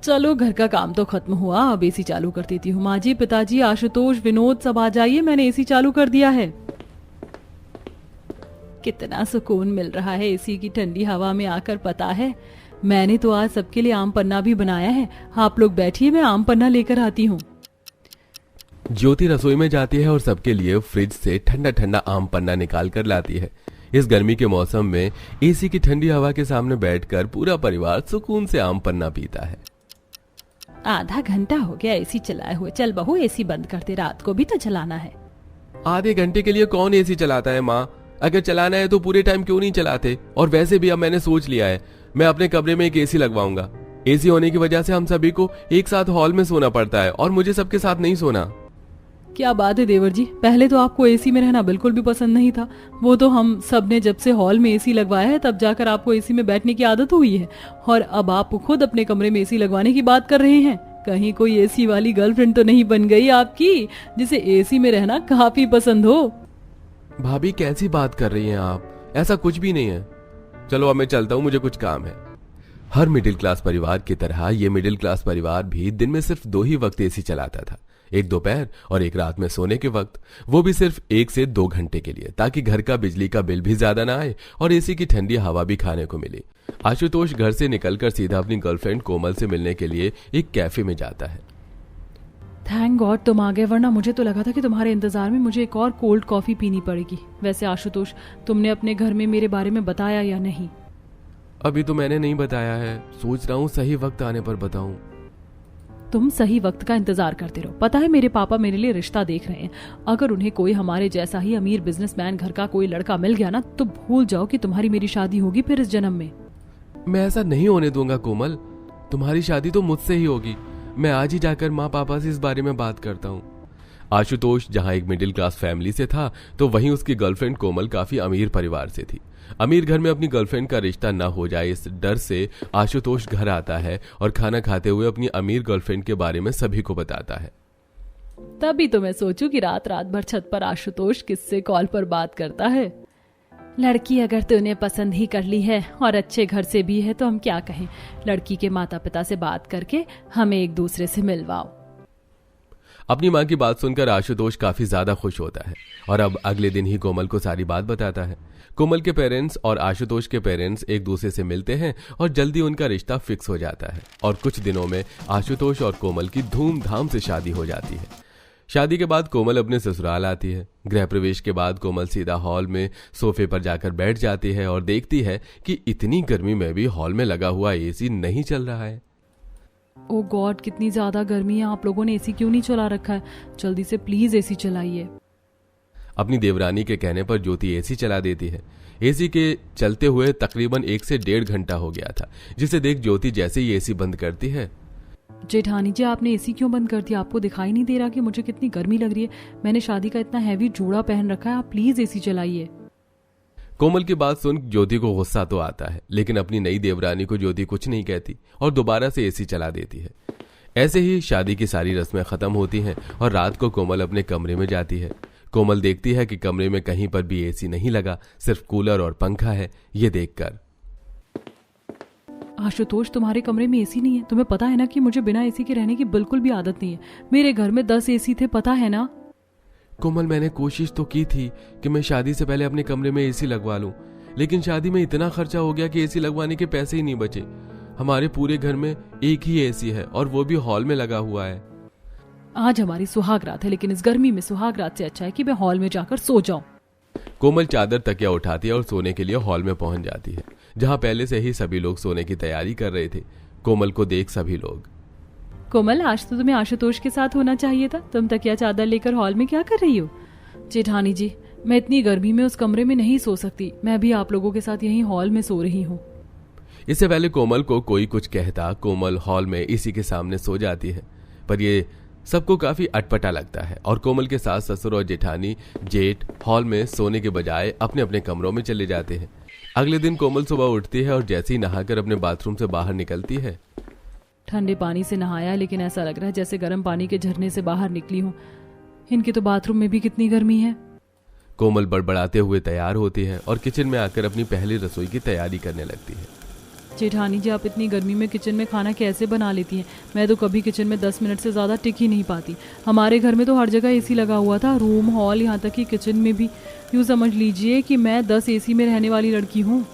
चलो घर का काम तो खत्म हुआ, अब एसी चालू कर देती हूँ। माँ जी, पिताजी, आशुतोष, विनोद सब आ जाइए, मैंने एसी चालू कर दिया है। कितना सुकून मिल रहा है एसी की ठंडी हवा में आकर। पता है, मैंने तो आज सबके लिए आम पन्ना भी बनाया है। आप लोग बैठिए, मैं आम पन्ना लेकर आती हूँ। ज्योति रसोई में जाती है और सबके लिए फ्रिज से ठंडा ठंडा आम पन्ना निकाल कर लाती है। इस गर्मी के मौसम में एसी की ठंडी हवा के सामने बैठकर पूरा परिवार सुकून से आम पन्ना पीता है। आधा घंटा हो गया एसी चलाए हुए। चल बहू, एसी बंद कर दे, रात को भी तो चलाना है। आधे घंटे के लिए कौन एसी चलाता है माँ? अगर चलाना है तो पूरे टाइम क्यों नहीं चलाते? और वैसे भी अब मैंने सोच लिया है, मैं अपने कमरे में एक एसी लगवाऊंगा। एसी होने की वजह से हम सभी को एक साथ हॉल में सोना पड़ता है और मुझे सबके साथ नहीं सोना। क्या बात है देवर जी, पहले तो आपको एसी में रहना बिल्कुल भी पसंद नहीं था। वो तो हम सब ने जब से हॉल में एसी लगवाया है तब जाकर आपको एसी में बैठने की आदत हुई है, और अब आप खुद अपने कमरे में एसी लगवाने की बात कर रहे हैं। कहीं कोई एसी वाली गर्लफ्रेंड तो नहीं बन गई आपकी, जिसे एसी में रहना काफी पसंद हो? भाभी कैसी बात कर रही हैं आप? ऐसा कुछ भी नहीं है। चलो अब मैं चलता हूँ, मुझे कुछ काम है। हर मिडिल क्लास परिवार की तरह ये मिडिल क्लास परिवार भी दिन में सिर्फ 2 ही वक्त एसी चलाता था, एक दोपहर और एक रात में सोने के वक्त, वो भी सिर्फ 1 से 2 घंटे के लिए, ताकि घर का बिजली का बिल भी ज्यादा ना आए और एसी की ठंडी हवा भी खाने को मिले। आशुतोष घर से निकलकर सीधा अपनी गर्लफ्रेंड कोमल से मिलने के लिए एक कैफे में जाता है। थैंक गॉड तुम आ गए, वरना मुझे तो लगा था कि तुम्हारे इंतजार में मुझे एक और कोल्ड कॉफी पीनी पड़ेगी। वैसे आशुतोष, तुमने अपने घर में मेरे बारे में बताया या नहीं? अभी तो मैंने नहीं बताया है, सोच रहा हूँ सही वक्त आने पर बताऊं। तुम सही वक्त का इंतजार करते रहो। पता है, मेरे पापा मेरे लिए रिश्ता देख रहे हैं। अगर उन्हें कोई हमारे जैसा ही अमीर बिजनेसमैन घर का कोई लड़का मिल गया ना, तो भूल जाओ कि तुम्हारी मेरी शादी होगी फिर इस जन्म में। मैं ऐसा नहीं होने दूंगा कोमल, तुम्हारी शादी तो मुझसे ही होगी। मैं आज ही जाकर माँ पापा से इस बारे में बात करता हूँ। आशुतोष जहाँ एक मिडिल क्लास फैमिली से था, तो वहीं उसकी गर्लफ्रेंड कोमल काफी अमीर परिवार से थी। अमीर घर में अपनी गर्लफ्रेंड का रिश्ता न हो जाए, इस डर से आशुतोष घर आता है और खाना खाते हुए अपनी अमीर गर्लफ्रेंड के बारे में सभी को बताता है। तभी तो मैं सोचूं कि रात रात भर छत पर आशुतोष किससे कॉल पर बात करता है। लड़की अगर तूने पसंद ही कर ली है और अच्छे घर से भी है, तो हम क्या कहें। लड़की के माता पिता से बात करके हमें एक दूसरे से मिलवाओ। अपनी माँ की बात सुनकर आशुतोष काफी ज्यादा खुश होता है और अब अगले दिन ही कोमल को सारी बात बताता है। कोमल के पेरेंट्स और आशुतोष के पेरेंट्स एक दूसरे से मिलते हैं और जल्दी उनका रिश्ता फिक्स हो जाता है और कुछ दिनों में आशुतोष और कोमल की धूमधाम से शादी हो जाती है। शादी के बाद कोमल अपने ससुराल आती है। गृह प्रवेश के बाद कोमल सीधा हॉल में सोफे पर जाकर बैठ जाती है और देखती है कि इतनी गर्मी में भी हॉल में लगा हुआ एसी नहीं चल रहा है। ओ गॉड, कितनी ज्यादा गर्मी है, आप लोगों ने एसी क्यों नहीं चला रखा है? जल्दी से प्लीज एसी चलाइए। अपनी देवरानी के कहने पर ज्योति एसी चला देती है। एसी के चलते हुए तकरीबन 1 से 1.5 घंटा हो गया था, जिसे देख ज्योति जैसे ही एसी बंद करती है। जेठानी जी, आपने एसी क्यों बंद कर दिया? आपको दिखाई नहीं दे रहा कि मुझे कितनी गर्मी लग रही है? मैंने शादी का इतना हैवी जोड़ा पहन रखा है, आप प्लीज एसी चलाइए। कोमल की बात सुन ज्योति को गुस्सा तो आता है, लेकिन अपनी नई देवरानी को ज्योति कुछ नहीं कहती और दोबारा से एसी चला देती है। ऐसे ही शादी की सारी रस्में खत्म होती हैं और रात को कोमल अपने कमरे में जाती है। कोमल देखती है कि कमरे में कहीं पर भी एसी नहीं लगा, सिर्फ कूलर और पंखा है। ये देखकर आशुतोष, तुम्हारे कमरे में एसी नहीं है? तुम्हें पता है ना कि मुझे बिना एसी के रहने की बिल्कुल भी आदत नहीं है। मेरे घर में 10 एसी थे, पता है ना? कोमल, मैंने कोशिश तो की थी कि मैं शादी से पहले अपने कमरे में एसी लगवा लूं, लेकिन शादी में इतना खर्चा हो गया कि एसी लगवाने के पैसे ही नहीं बचे। हमारे पूरे घर में एक ही एसी है और वो भी हॉल में लगा हुआ है। आज हमारी सुहाग रात है, लेकिन इस गर्मी में सुहाग रात से अच्छा है कि मैं हॉल में जाकर सो जाऊं। कोमल चादर तकिया उठाती है और सोने के लिए हॉल में पहुंच जाती है, जहां पहले से ही सभी लोग सोने की तैयारी कर रहे थे। कोमल को देख सभी लोग, कोमल, आज तो तुम्हें आशुतोष के साथ होना चाहिए था। तुम तकिया चादर लेकर हॉल में क्या कर रही हो? जेठानी जी, मैं इतनी गर्मी में उस कमरे में नहीं सो सकती। मैं भी आप लोगों के साथ यहीं हॉल में सो रही हूँ। इससे पहले कोमल को कोई कुछ कहता, कोमल हॉल में इसी के सामने सो जाती है। पर ये सबको काफी अटपटा लगता है और कोमल के सास ससुर और जेठानी जेठ हॉल में सोने के बजाय अपने अपने कमरों में चले जाते हैं। अगले दिन कोमल सुबह उठती है और जैसे ही नहाकर अपने बाथरूम से बाहर निकलती है। ठंडे पानी से नहाया, लेकिन ऐसा लग रहा है जैसे गर्म पानी के झरने से बाहर निकली हूँ। इनके तो बाथरूम में भी कितनी गर्मी है। कोमल बड़बड़ाते हुए तैयार होती है और किचन में आकर अपनी पहली रसोई की तैयारी करने लगती है। जेठानी जी, आप इतनी गर्मी में किचन में खाना कैसे बना लेती हैं? मैं तो कभी किचन में 10 मिनट से ज़्यादा टिक ही नहीं पाती। हमारे घर में तो हर जगह एसी लगा हुआ था, रूम, हॉल, यहाँ तक कि किचन में भी। यूँ समझ लीजिए कि मैं 10 एसी में रहने वाली लड़की हूँ।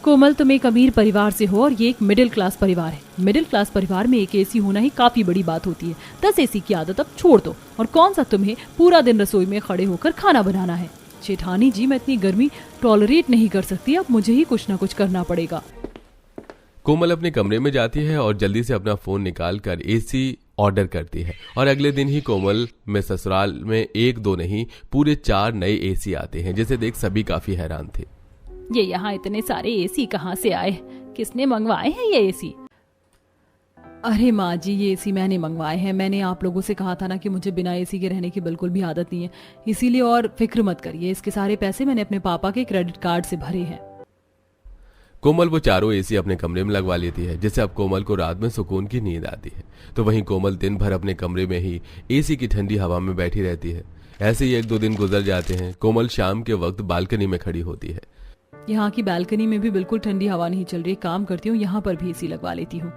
कोमल, तुम एक अमीर परिवार से हो और ये एक मिडिल क्लास परिवार है। मिडिल क्लास परिवार में एक एसी होना ही काफ़ी बड़ी बात होती है। 10 एसी की आदत अब छोड़ दो। और कौन सा तुम्हें पूरा दिन रसोई में खड़े होकर खाना बनाना है? जेठानी जी, मैं इतनी गर्मी टॉलरेट नहीं कर सकती, अब मुझे ही कुछ ना कुछ करना पड़ेगा। कोमल अपने कमरे में जाती है और जल्दी से अपना फोन निकाल कर एसी ऑर्डर करती है और अगले दिन ही कोमल में ससुराल में 1-2 नहीं पूरे 4 नए एसी आते हैं, जिसे देख सभी काफी हैरान थे। ये यहाँ इतने सारे एसी कहाँ से आए? किसने मंगवाए हैं ये एसी? अरे माँ जी, ये एसी मैंने मंगवाए हैं। मैंने आप लोगों से कहा था ना कि मुझे बिना एसी के रहने की बिल्कुल भी आदत नहीं है, इसीलिए। और फिक्र मत करिए, इसके सारे पैसे मैंने अपने पापा के क्रेडिट कार्ड से भरे हैं। कोमल वो चारों एसी अपने कमरे में लगवा लेती है, जिससे अब कोमल को रात में सुकून की नींद आती है। तो वहीं कोमल दिन भर अपने कमरे में ही एसी की ठंडी हवा में बैठी रहती है। ऐसे ही 1-2 दिन गुजर जाते हैं। कोमल शाम के वक्त बालकनी में खड़ी होती है। यहाँ की बालकनी में भी बिल्कुल ठंडी हवा नहीं चल रही। काम करती हूँ, यहाँ पर भी एसी लगवा लेती हूँ।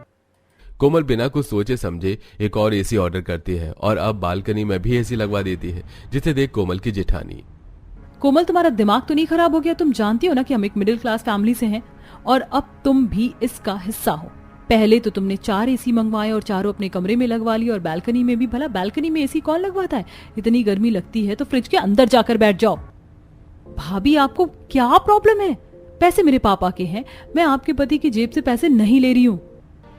कोमल बिना कुछ सोचे समझे एक और एसी ऑर्डर करती है और अब बालकनी में भी एसी लगवा देती है, जिसे देख कोमल की जेठानी। कोमल, तुम्हारा दिमाग तो नहीं खराब हो गया? तुम जानती हो ना कि हम एक मिडिल क्लास फैमिली से हैं और अब तुम भी इसका हिस्सा हो। पहले तो तुमने 4 एसी मंगवाए और चारों अपने कमरे में लगवा ली, और बालकनी में भी। भला बालकनी में एसी कौन लगवाता है? इतनी गर्मी लगती है तो फ्रिज के अंदर जाकर बैठ जाओ। भाभी, आपको क्या प्रॉब्लम है? पैसे मेरे पापा के हैं, मैं आपके पति की जेब से पैसे नहीं ले रही हूँ।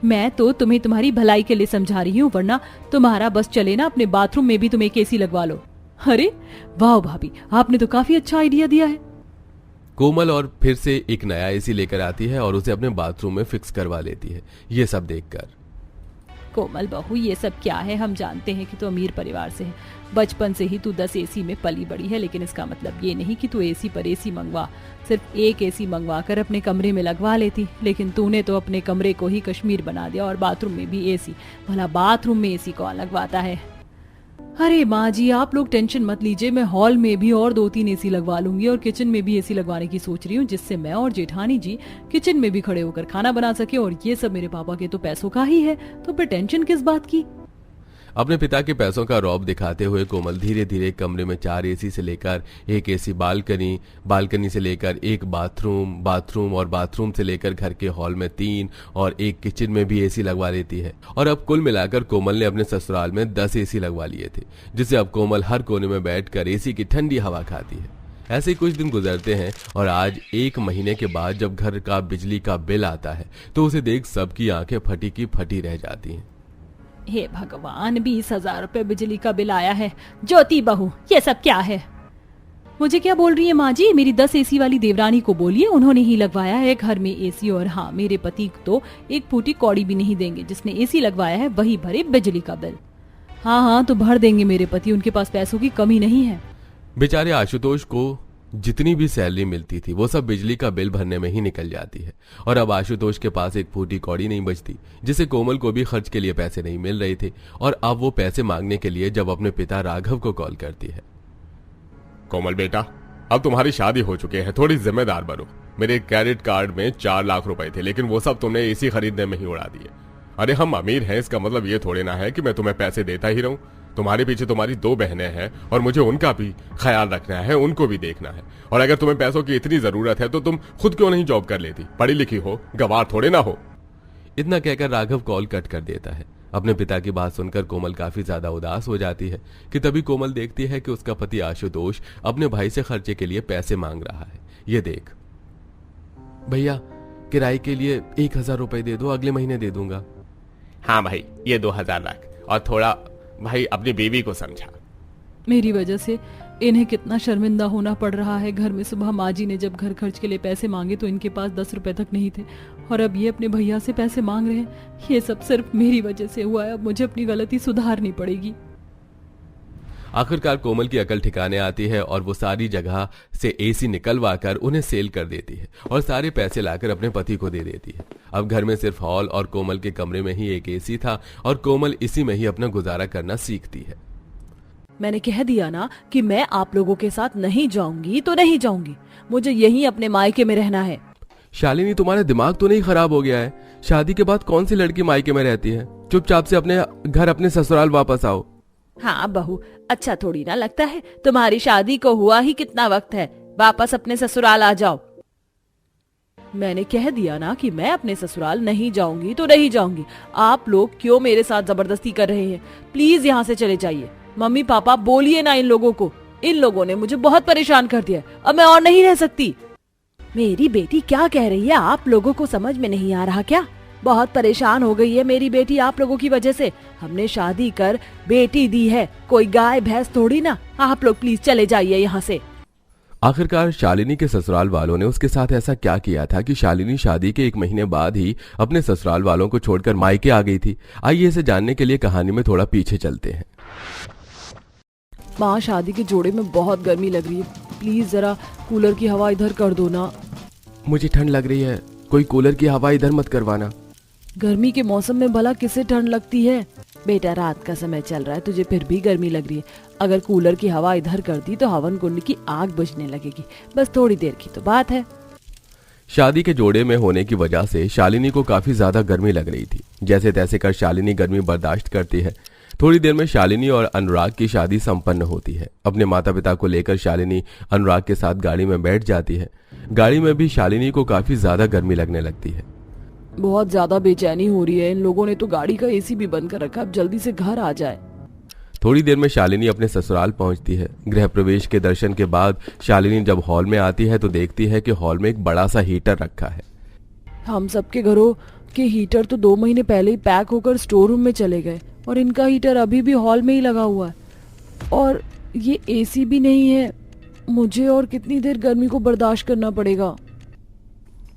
मैं तो तुम्हें तुम्हारी भलाई के लिए समझा रही हूँ, वरना तुम्हारा बस चले ना, अपने बाथरूम में भी तुम एक एसी लगवा लो। अरे वाह भाभी, आपने तो काफी अच्छा आइडिया दिया है। कोमल और फिर से एक नया एसी लेकर आती है और उसे अपने बाथरूम में फिक्स करवा लेती है। ये सब देखकर कोमल बहू, ये सब क्या है? हम जानते हैं कि तू अमीर परिवार से है, बचपन से ही तू 10 एसी में पली बड़ी है, लेकिन इसका मतलब ये नहीं कि तू एसी पर एसी मंगवा। सिर्फ एक एसी मंगवा कर अपने कमरे में लगवा लेती, लेकिन तूने तो अपने कमरे को ही कश्मीर बना दिया और बाथरूम में भी एसी। भला बाथरूम में एसी कौन लगवाता है? अरे माँ जी, आप लोग टेंशन मत लीजिए, मैं हॉल में भी और 2-3 एसी लगवा लूंगी और किचन में भी एसी लगवाने की सोच रही हूँ, जिससे मैं और जेठानी जी किचन में भी खड़े होकर खाना बना सके। और ये सब मेरे पापा के तो पैसों का ही है, तो फिर टेंशन किस बात की? अपने पिता के पैसों का रौब दिखाते हुए कोमल धीरे धीरे कमरे में 4 एसी से लेकर एक एसी बालकनी, बालकनी से लेकर एक बाथरूम, बाथरूम और बाथरूम से लेकर घर के हॉल में 3 और एक किचन में भी एसी लगवा लेती है। और अब कुल मिलाकर कोमल ने अपने ससुराल में 10 एसी लगवा लिए थे, जिससे अब कोमल हर कोने में बैठकर एसी की ठंडी हवा खाती है। ऐसे ही कुछ दिन गुजरते हैं और आज 1 महीने के बाद जब घर का बिजली का बिल आता है तो उसे देख सबकी आंखें फटी की फटी रह जाती हैं। हे भगवान, 20,000 रुपए बिजली का बिल आया है। ज्योति बहू, ये सब क्या है? मुझे क्या बोल रही है माँ जी? मेरी 10 एसी वाली देवरानी को बोलिए, उन्होंने ही लगवाया है घर में एसी। और हाँ, मेरे पति तो एक फूटी कौड़ी भी नहीं देंगे, जिसने एसी लगवाया है वही भरे बिजली का बिल। हाँ, तो भर देंगे मेरे पति, उनके पास पैसों की कमी नहीं है। बेचारे आशुतोष को जितनी भी सैलरी मिलती थी वो सब बिजली का बिल भरने में ही निकल जाती है, और अब आशुतोष के पास एक फूटी कौड़ी नहीं बचती, जिसे कोमल को भी खर्च के लिए पैसे नहीं मिल रहे थे। और अब वो पैसे मांगने के लिए जब अपने पिता राघव को कॉल करती है। कोमल बेटा, अब तुम्हारी शादी हो चुकी है, थोड़ी जिम्मेदार बनो। मेरे क्रेडिट कार्ड में 4 लाख रुपए थे, लेकिन वो सब तुमने एसी खरीदने में ही उड़ा दिए। अरे हम अमीर हैं, इसका मतलब ये थोड़े ना है कि मैं तुम्हें पैसे देता ही रहूं। तुम्हारे पीछे तुम्हारी 2 बहनें हैं और मुझे उनका भी ख्याल रखना है, उनको भी देखना है। और अगर तुम्हें पैसों की इतनी जरूरत है तो तुम खुद क्यों नहीं जॉब कर लेती? पढ़ी लिखी हो, गवार थोड़े ना हो। इतना कहकर राघव कॉल कट कर देता है। अपने पिता की बात सुनकर कोमल काफी ज्यादा उदास हो जाती है कि तभी कोमल देखती है कि उसका पति आशुतोष अपने भाई से खर्चे के लिए पैसे मांग रहा है। ये देख भैया, किराए के लिए 1,000 रुपए दे दो, अगले महीने दे दूंगा। हाँ भाई, ये 2,000 रख, और थोड़ा भाई अपनी बीवी को समझा। मेरी वजह से इन्हें कितना शर्मिंदा होना पड़ रहा है। घर में सुबह माँ जी ने जब घर खर्च के लिए पैसे मांगे तो इनके पास 10 रुपए तक नहीं थे, और अब ये अपने भैया से पैसे मांग रहे हैं। ये सब सिर्फ मेरी वजह से हुआ है। अब मुझे अपनी गलती सुधारनी पड़ेगी। आखिरकार कोमल की अकल ठिकाने आती है और वो सारी जगह से एसी निकलवा कर उन्हें सेल कर देती है और सारे पैसे लाकर अपने पति को दे देती है। अब घर में सिर्फ हॉल और कोमल के कमरे में ही एक एसी था और कोमल इसी में ही अपना गुजारा करना सीखती है। मैंने कह दिया ना कि मैं आप लोगों के साथ नहीं जाऊंगी तो नहीं जाऊंगी, मुझे यहीं अपने मायके में रहना है। शालिनी, तुम्हारा दिमाग तो नहीं खराब हो गया है? शादी के बाद कौन सी लड़की मायके में रहती है? चुपचाप से अपने घर, अपने ससुराल वापस आओ। हाँ बहू, अच्छा थोड़ी ना लगता है, तुम्हारी शादी को हुआ ही कितना वक्त है, वापस अपने ससुराल आ जाओ। मैंने कह दिया ना कि मैं अपने ससुराल नहीं जाऊंगी तो नहीं जाऊंगी। आप लोग क्यों मेरे साथ जबरदस्ती कर रहे हैं? प्लीज यहाँ से चले जाइए। मम्मी पापा बोलिए ना इन लोगों को, इन लोगों ने मुझे बहुत परेशान कर दिया, अब मैं और नहीं रह सकती। मेरी बेटी क्या कह रही है, आप लोगों को समझ में नहीं आ रहा क्या? बहुत परेशान हो गई है मेरी बेटी आप लोगों की वजह से। हमने शादी कर बेटी दी है, कोई गाय भैंस थोड़ी ना। आप लोग प्लीज चले जाइए यहाँ से। आखिरकार शालिनी के ससुराल वालों ने उसके साथ ऐसा क्या किया था कि शालिनी शादी के 1 महीने बाद ही अपने ससुराल वालों को छोड़कर मायके आ गई थी? आइए इसे जानने के लिए कहानी में थोड़ा पीछे चलते हैं। माँ, शादी के जोड़े में बहुत गर्मी लग रही है, प्लीज जरा कूलर की हवा इधर कर दो ना। मुझे ठंड लग रही है, कोई कूलर की हवा इधर मत करवाना। गर्मी के मौसम में भला किसे ठंड लगती है? बेटा, रात का समय चल रहा है, तुझे फिर भी गर्मी लग रही है। अगर कूलर की हवा इधर कर दी तो हवन कुंड की आग बुझने लगेगी। बस थोड़ी देर की तो बात है। शादी के जोड़े में होने की वजह से शालिनी को काफी ज्यादा गर्मी लग रही थी। जैसे तैसे कर शालिनी गर्मी बर्दाश्त करती है। थोड़ी देर में शालिनी और अनुराग की शादी संपन्न होती है। अपने माता पिता को लेकर शालिनी अनुराग के साथ गाड़ी में बैठ जाती है। गाड़ी में भी शालिनी को काफी ज्यादा गर्मी लगने लगती है। बहुत ज्यादा बेचैनी हो रही है, इन लोगों ने तो गाड़ी का एसी भी बंद कर रखा, अब जल्दी से घर आ जाए। थोड़ी देर में शालिनी अपने ससुराल पहुंचती है। गृह प्रवेश के दर्शन के बाद शालिनी जब हॉल में आती है तो देखती है कि हॉल में एक बड़ा सा हीटर रखा है। हम सबके घरों के हीटर तो 2 महीने पहले ही पैक होकर स्टोर रूम में चले गए और इनका हीटर अभी भी हॉल में ही लगा हुआ है, और ये एसी भी नहीं है। मुझे और कितनी देर गर्मी को बर्दाश्त करना पड़ेगा?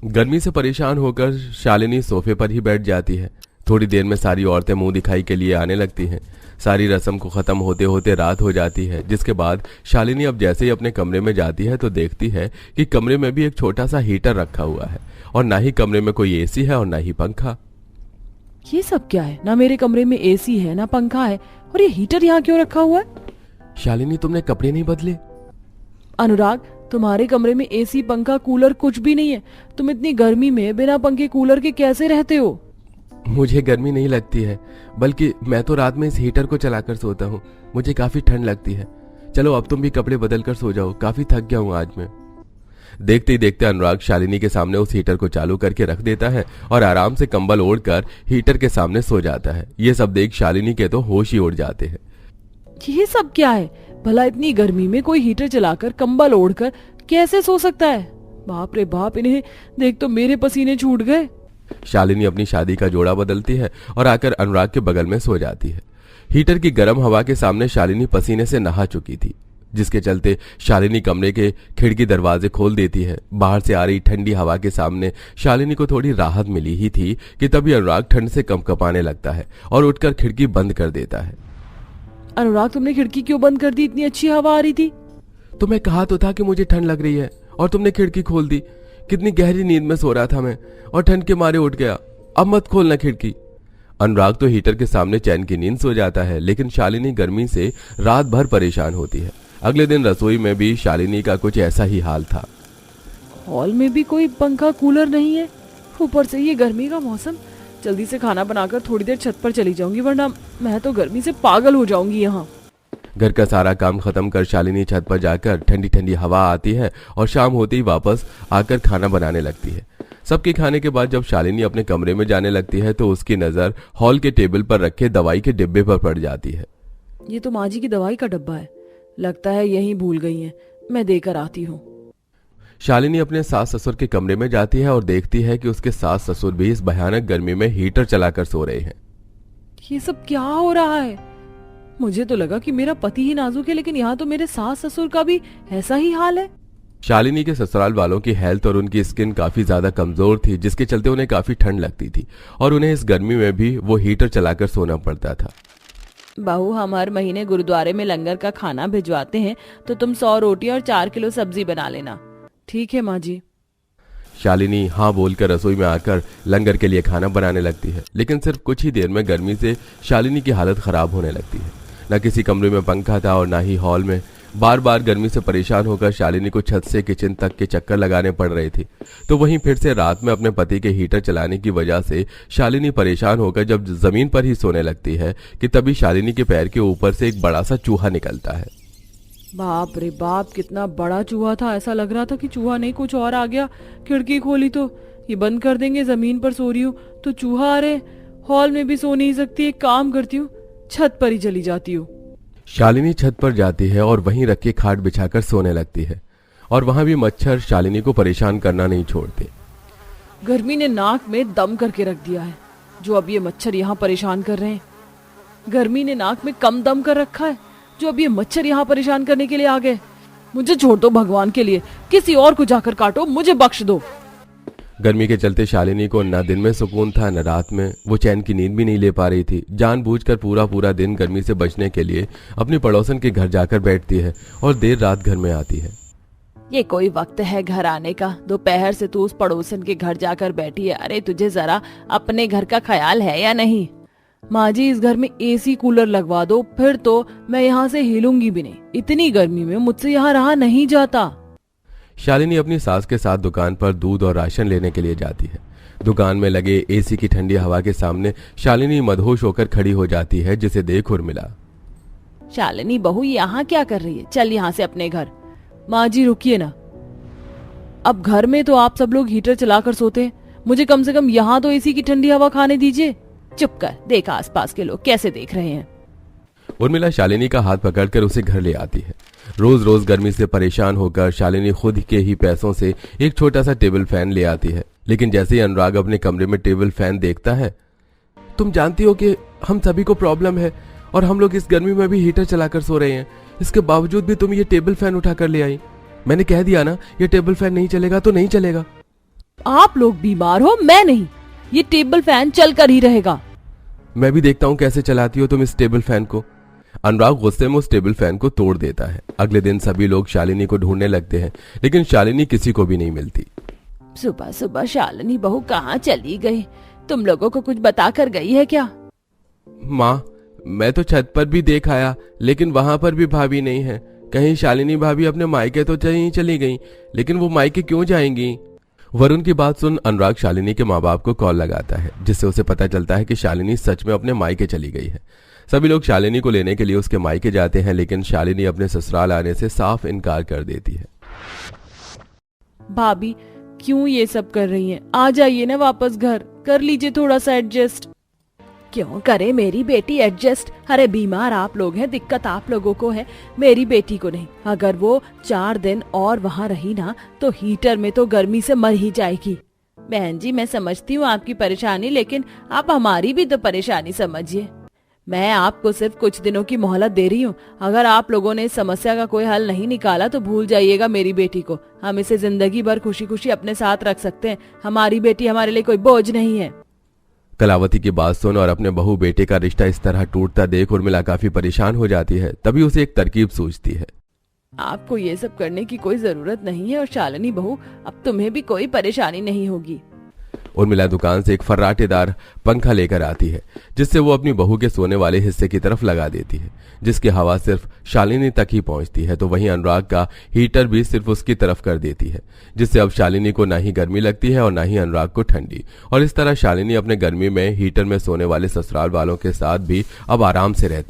गर्मी से परेशान होकर शालिनी सोफे पर ही बैठ जाती है। थोड़ी देर में सारी औरतें मुंह दिखाई के लिए आने लगती हैं। सारी रस्म को खत्म होते होते रात हो जाती है, जिसके बाद शालिनी अब जैसे ही अपने कमरे में जाती है तो देखती है कि कमरे में भी एक छोटा सा हीटर रखा हुआ है, और ना ही कमरे में कोई एसी है और ना ही पंखा। ये सब क्या है? ना मेरे कमरे में एसी है ना पंखा है, और ये हीटर यहाँ क्यों रखा हुआ है? शालिनी, तुमने कपड़े नहीं बदले? अनुराग, तुम्हारे कमरे में एसी पंखा कूलर कुछ भी नहीं है। तुम इतनी गर्मी में बिना पंखे कूलर के कैसे रहते हो? मुझे गर्मी नहीं लगती है, बल्कि मैं तो रात में इस हीटर को चलाकर सोता हूँ। मुझे काफी ठंड लगती है। चलो अब तुम भी कपड़े बदल कर सो जाओ, काफी थक गया हूँ आज मैं। देखते ही देखते अनुराग शालिनी के सामने उस हीटर को चालू करके रख देता है और आराम से कंबल ओढ़कर हीटर के सामने सो जाता है। ये सब देख शालिनी के तो होश ही उड़ जाते हैं। ये सब क्या है? भला इतनी गर्मी में कोई हीटर चलाकर कंबल ओढ़कर कैसे सो सकता है? बाप रे बाप, इन्हें देख तो मेरे पसीने छूट गए। शालिनी अपनी शादी का जोड़ा बदलती है और आकर अनुराग के बगल में सो जाती है। हीटर की गर्म हवा के सामने शालिनी पसीने से नहा चुकी थी, जिसके चलते शालिनी कमरे के खिड़की दरवाजे खोल देती है। बाहर से आ रही ठंडी हवा के सामने शालिनी को थोड़ी राहत मिली ही थी कि तभी अनुराग ठंड से कंपकपाने लगता है और उठकर खिड़की बंद कर देता है। अनुराग, तुमने खिड़की क्यों बंद कर दी? इतनी अच्छी हवा आ रही थी। तुम्हें कहा तो था कि मुझे ठंड लग रही है और तुमने खिड़की खोल दी। कितनी गहरी नींद में सो रहा था मैं और ठंड के मारे उठ गया। अब मत खोलना खिड़की। अनुराग तो हीटर के सामने चैन की नींद सो जाता है, लेकिन शालिनी गर्मी से रात भर परेशान होती है। अगले दिन रसोई में भी शालिनी का कुछ ऐसा ही हाल था। हॉल में भी कोई पंखा कूलर नहीं है, ऊपर से ये गर्मी का मौसम। जल्दी से खाना बनाकर थोड़ी देर छत पर चली जाऊंगी, वरना मैं तो गर्मी से पागल हो जाऊंगी यहाँ। घर का सारा काम खत्म कर शालिनी छत पर जाकर ठंडी ठंडी हवा आती है और शाम होते ही वापस आकर खाना बनाने लगती है। सबके खाने के बाद जब शालिनी अपने कमरे में जाने लगती है तो उसकी नजर हॉल के टेबल पर रखे दवाई के डिब्बे पर पड़ जाती है। ये तो माँ जी की दवाई का डब्बा है, लगता है यहीं भूल गई हैं। मैं देकर आती हूँ। शालिनी अपने सास ससुर के कमरे में जाती है और देखती है कि उसके सास ससुर भी इस भयानक गर्मी में हीटर चलाकर सो रहे हैं। ये सब क्या हो रहा है? मुझे तो लगा कि मेरा पति ही नाजुक है, लेकिन यहाँ तो मेरे सास ससुर का भी ऐसा ही हाल है। शालिनी के ससुराल वालों की हेल्थ और उनकी स्किन काफी ज्यादा कमजोर थी, जिसके चलते उन्हें काफी ठंड लगती थी और उन्हें इस गर्मी में भी वो हीटर चलाकर सोना पड़ता था। बहू, हम हर महीने गुरुद्वारे में लंगर का खाना भिजवाते हैं, तो तुम 100 रोटी और 4 किलो सब्जी बना लेना। ठीक है माँ जी। शालिनी हाँ बोलकर रसोई में आकर लंगर के लिए खाना बनाने लगती है, लेकिन सिर्फ कुछ ही देर में गर्मी से शालिनी की हालत खराब होने लगती है। न किसी कमरे में पंखा था और ना ही हॉल में बार बार गर्मी से परेशान होकर शालिनी को छत से किचन तक के चक्कर लगाने पड़ रहे थे। तो वहीं फिर से रात में अपने पति के हीटर चलाने की वजह से शालिनी परेशान होकर जब जमीन पर ही सोने लगती है कि तभी शालिनी के पैर के ऊपर से एक बड़ा सा चूहा निकलता है। बाप रे बाप, कितना बड़ा चूहा था। ऐसा लग रहा था कि चूहा नहीं कुछ और आ गया। खिड़की खोली तो ये बंद कर देंगे, जमीन पर सो रही हूँ तो चूहा आ रहे। हॉल में भी सो नहीं सकती, एक काम करती हूँ छत पर ही चली जाती हूँ। शालिनी छत पर जाती है और वहीं रख के खाट बिछाकर सोने लगती है और वहां भी मच्छर शालिनी को परेशान करना नहीं छोड़ते। गर्मी ने नाक में दम करके रख दिया है, जो अब ये मच्छर यहाँ परेशान कर रहे हैं। गर्मी ने नाक में कम दम कर रखा है, जो अब ये मच्छर यहाँ परेशान करने के लिए आ गए। मुझे छोड़ दो भगवान के लिए, किसी और को जाकर काटो, मुझे बख्श दो। गर्मी के चलते शालिनी को न दिन में सुकून था न रात में। वो चैन की नींद भी नहीं ले पा रही थी। जानबूझकर पूरा पूरा दिन गर्मी से बचने के लिए अपनी पड़ोसन के घर जाकर बैठती है और देर रात घर में आती है। ये कोई वक्त है घर आने का? दोपहर से तू उस पड़ोसन के घर जाकर बैठी है। अरे तुझे जरा अपने घर का ख्याल है या नहीं? माँ जी, इस घर में एसी कूलर लगवा दो, फिर तो मैं यहाँ से हिलूंगी भी नहीं। इतनी गर्मी में मुझसे यहाँ रहा नहीं जाता। शालिनी अपनी सास के साथ दुकान पर दूध और राशन लेने के लिए जाती है। दुकान में लगे एसी की ठंडी हवा के सामने शालिनी मदहोश होकर खड़ी हो जाती है, जिसे देख उर्मिला। शालिनी बहू यहाँ क्या कर रही है? चल यहाँ से अपने घर। माँ जी रुकिए ना, अब घर में तो आप सब लोग हीटर चलाकर सोते हैं, मुझे कम से कम यहाँ तो एसी की ठंडी हवा खाने दीजिए। चुप कर, देख आसपास के लोग कैसे देख रहे हैं। उर्मिला शालिनी का हाथ पकड़कर उसे घर ले आती है। रोज रोज गर्मी से परेशान होकर शालिनी खुद के ही पैसों से एक छोटा सा टेबल फैन ले आती है, लेकिन जैसे ही अनुराग अपने कमरे में टेबल फैन देखता है, तुम जानती हो कि हम सभी को प्रॉब्लम है और हम लोग इस गर्मी में भी हीटर चलाकर सो रहे हैं, इसके बावजूद भी तुम ये टेबल फैन उठाकर ले आई। मैंने कह दिया ना, ये टेबल फैन नहीं चलेगा तो नहीं चलेगा। आप लोग बीमार हो, मैं नहीं। ये टेबल फैन चलकर ही रहेगा। मैं भी देखता हूँ कैसे चलाती हो तुम इस टेबल फैन को। अनुराग गुस्से में उस टेबल फैन को तोड़ देता है। अगले दिन सभी लोग शालिनी को ढूंढने लगते हैं, लेकिन शालिनी किसी को भी नहीं मिलती। सुबह सुबह शालिनी बहू कहाँ चली गई? तुम लोगों को कुछ बता कर गई है क्या? माँ, मैं तो छत पर भी देख आया, लेकिन वहां पर भी भाभी नहीं है। कहीं शालिनी भाभी अपने मायके तो चली गई, लेकिन वो मायके क्यों जाएंगी? वरुण की बात सुन अनुराग शालिनी के माँ बाप को कॉल लगाता है, जिससे उसे पता चलता है कि शालिनी सच में अपने मायके चली गई है। सभी लोग शालिनी को लेने के लिए उसके मायके जाते हैं, लेकिन शालिनी अपने ससुराल आने से साफ इनकार कर देती है। भाभी क्यों ये सब कर रही हैं? आ जाइए ना वापस घर, कर लीजिए थोड़ा सा एडजस्ट। क्यों करे मेरी बेटी एडजस्ट? अरे बीमार आप लोग हैं, दिक्कत आप लोगों को है, मेरी बेटी को नहीं। अगर वो 4 दिन और वहाँ रही ना तो हीटर में तो गर्मी से मर ही जाएगी। बहन जी, मैं समझती हूँ आपकी परेशानी, लेकिन आप हमारी भी तो परेशानी समझिए। मैं आपको सिर्फ कुछ दिनों की मोहलत दे रही हूँ। अगर आप लोगों ने इस समस्या का कोई हल नहीं निकाला तो भूल जाइएगा मेरी बेटी को। हम इसे जिंदगी भर खुशी खुशी अपने साथ रख सकते हैं। हमारी बेटी हमारे लिए कोई बोझ नहीं है। कलावती की बात सुन और अपने बहू बेटे का रिश्ता इस तरह टूटता देख उर्मिला काफी परेशान हो जाती है। तभी उसे एक तरकीब सूझती है। आपको ये सब करने की कोई जरूरत नहीं है और शालिनी बहू, अब तुम्हें भी कोई परेशानी नहीं होगी। उर्मिला दुकान से एक फर्राटेदार पंखा लेकर आती है, जिससे वो अपनी बहू के सोने वाले हिस्से की तरफ लगा देती है, जिसकी हवा सिर्फ शालिनी तक ही पहुंचती है। तो वहीं अनुराग का हीटर भी सिर्फ उसकी तरफ कर देती है, जिससे अब शालिनी को ना ही गर्मी लगती है और ना ही अनुराग को ठंडी। और इस तरह शालिनी अपने गर्मी में हीटर में सोने वाले ससुराल वालों के साथ भी अब आराम से रहती है।